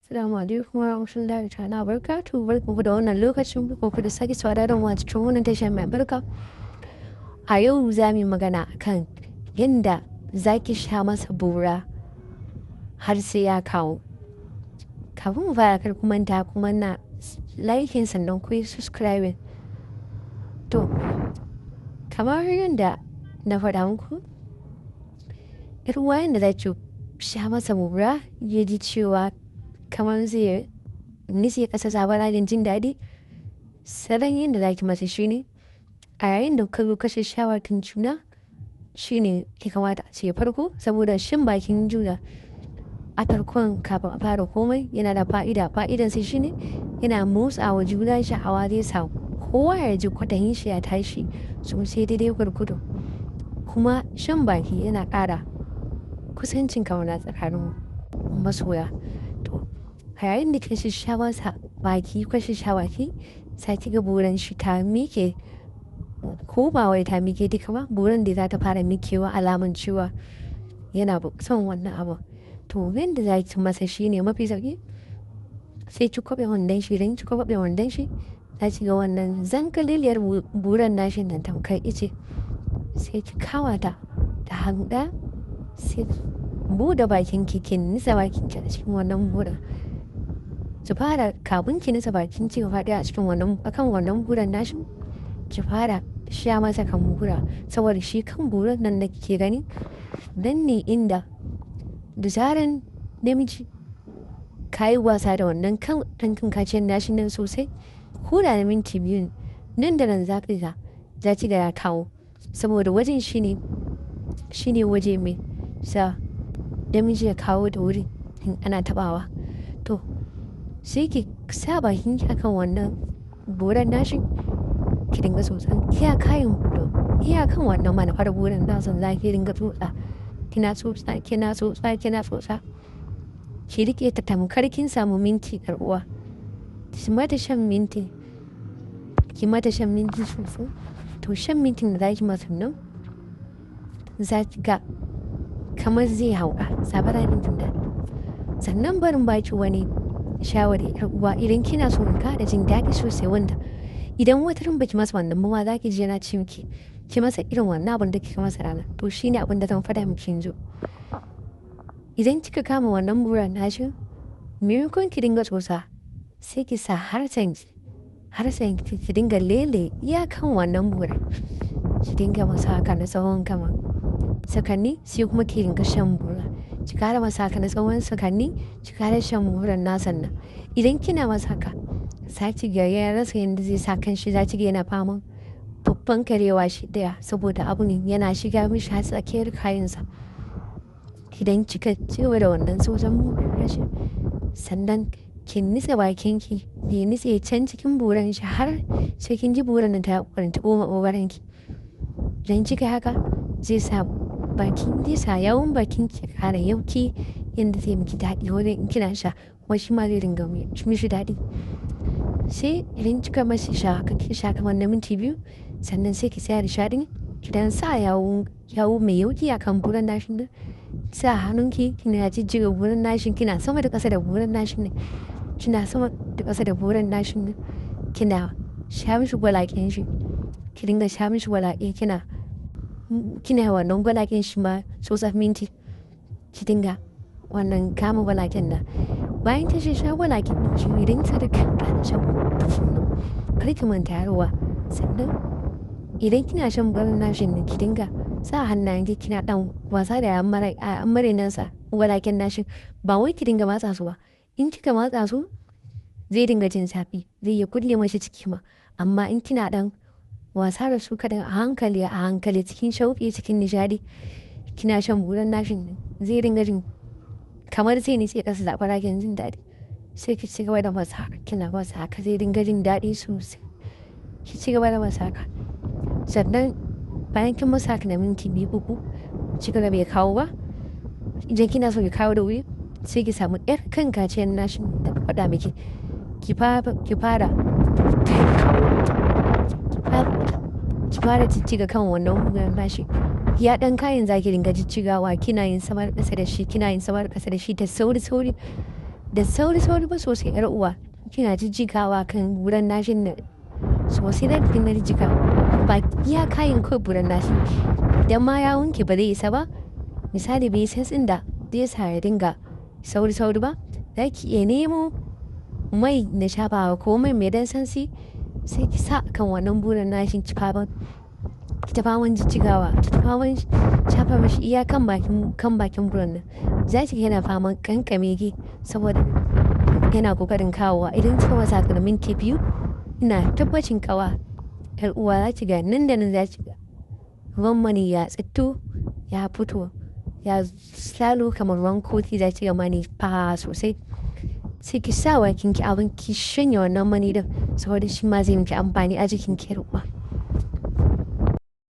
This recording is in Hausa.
Assalamu alaikum warahmatullahi ta'ala barakatuhu. Barkanku da wannan lokacin, barkanku da sake sauraron mu a cikin wannan tashar mai barka. A yau za mu yi magana kan yadda za ki sha masa bura har sai ya kawo. Kafin mu fara kar ku manta kuma na likin sannan ku yi subscribing. To, kamar yadda na faɗa muku, irin wayan da za ki sha masa bura ya ji cewa kamar zai nitse ƙasa zabara da jin daɗi. Salon yadda za ki masa shi ne, a yayin da ka zo kashe shawarkin juna shi ne ya kamata a ce farko, saboda shin bakin juna a farkon kafin a fara komai yana da fa'ida. Fa'idan sai shi ne yana motsa wa juna sha'awa, zai sa kowa ya ji kwaɗayin shi ya tashi sosai daidai gwargwado. Kuma shan baki yana ƙara kusancin kauna tsakanin masoya. To, a yayin da kashe shawarsa baki kashe shawaki sai ki ga buran shi ta mike, ko ba wai ta mike duka ba, buran da za ta fara mikewa alaman cewa yana son wannan abu. To, yadda za ki masa shi ne mafi sauƙi, sai ki kwaɓe wandon shi. Idan ki kwaɓe wandon shi za ki ga wannan zankaliliyar buran nashi nan tamkar ice, sai ki kawata da hannu ɗaya, sai buɗe bakin ki nisa bakin ki a cikin wannan buran. Ki fara kafin ki nisa bakin ki gaba ɗaya a cikin wannan buran nashi, ki fara sha masa kan bura, saboda shi kan buran nan da kike gani nan ne inda da zaran namiji ka yi wasa da wannan kan ɗankin kaciyar nashi nan sosai, ko da na minti biyu nan da nan za ki ga ya kawo, saboda wajen shi ne waje mai sa namiji ya kawo da wuri in ana tabawa. To, sai ki sa bakin ki akan wannan buran nashi, ki dinga tsotsan iya kayan budo, iya kan wannan manufar buran nasan za ki dinga tsotsa, kina tsotsa, ki rike ta tamkar kin samu minti karɓuwa. Ki mata shan minti sosai. To, shan mintin da za ki masa nan za ki ga kamar zai hauka sabara jin daɗi. Sannan barin baki wani shawari yar uwa, idan kina so ka da jin daɗi sosai, wanda idan wata ran baki masa wannan ba za ki je na ci miki ki masa irin wannan abin da kika masa rana. To, shine abin da zan faɗa miki yanzu. Idan kika kama wannan buran nashi, maimakon ki dinga tsotsa, sai ki sa harsen ki dinga lele iya kan wannan buran, ki dinga masa haka na tsawon kama sakanni, sai kuma ki dinga shan bura, ki kara masa haka na tsawon sakanni, ki kara shan buran nasan nan. Idan kina masa haka, za ki ga ya rasa yadda zai sa kan shi, za ki ga yana faman babban karewa shi daya, saboda abu ne yana shiga mishi har tsakiyar kayansa. Idan kika cewa da wannan sosan buran nashi, sannan ki nitsa bakin ki ya nitse can cikin buran shi har sai kin ji buran nan ta kwanta maƙogaran ki. Idan kika haka zai sa yawon bakin ki ƙara yauki, yadda zai miki daɗi wajen in kina sha, kuma shi ma zai dinga mishi daɗi. Sai idan kika masa sha haka, ki sha kamar na minti biyu, sannan sai ki tsaya da sha ɗin, ki dan sa yawo mai yauki a kan buran nashin nan, sa hannunki kina jijjiga buran nashin, kina sama da ƙasa da buran nashin ne, kina sha mishi gwalaƙen shi, ki dinga sha mishi gwalaƙe, kina wannan gwalaƙen shi ma tsotsa minti, ki dinga wannan kama gwalaƙen nan. Bayan ta sha gwalaƙen shi, idan ta rika da shan kar ki manta yarwa. Sannan idan kina shan buran nashin nan, ki dinga sa hannayen ki kina dan wasa da amarenansa gwalaƙen nashin, ba wai ki dinga matsa su ba. In kika matsa su zai dinga jin zafi, zai iya kulle mashi ciki ma. Amma in kina dan wasa da su kadan a hankali cikin shauƙi cikin nishadi, kina shan buran nashin nan, zai dinga jin kamar zai nitse ƙasa zabara jin daɗi. Sai ki ci gaba da masa haka, kina masa haka, zai dinga jin daɗi sosai. Ki ci gaba da masa haka. Sannan bayan kin masa haka na minti 2-3, kika ga bai kawo ba, idan kina so ki kawo da wuri, sai ki samu yar kan kaciyar nashin da faɗa miki, ki fara jijjiga kan wannan buran nashi. Ya ɗan kayan zaki dinga jijjigawa, kina yin sama da ƙasa da shi da sauri da sauri ba sosai yar uwa kina jijjigawa kan buran nashin nan sosai da kina jijjiga ba iya kayan kawai buran nashi idan ma ya wanke ba zai isa ba misali bai san tsinda zai sa ya dinga sauri ba za ki iya nemo mai na shafawa ko mai dan sansi sai ki sa kan wannan buran nashin ki ta faman jijjigawa ki ta faman shafa mashi iya kan bakin buran nan za ki yana faman kankame ki saboda yana kokarin kawowa idan kika masa da minti 2 ina tabbacin kawa yar uwa za ki ga nan da nan za ki ga ruwan mani ya tsitto ya fito ya salo kamar ruwan kofi za ki ga mani fa sosai sai ki sa wakin ki abin ki shanya wannan mani din saboda shi ma zai miki amfani a jikin ki yar uwa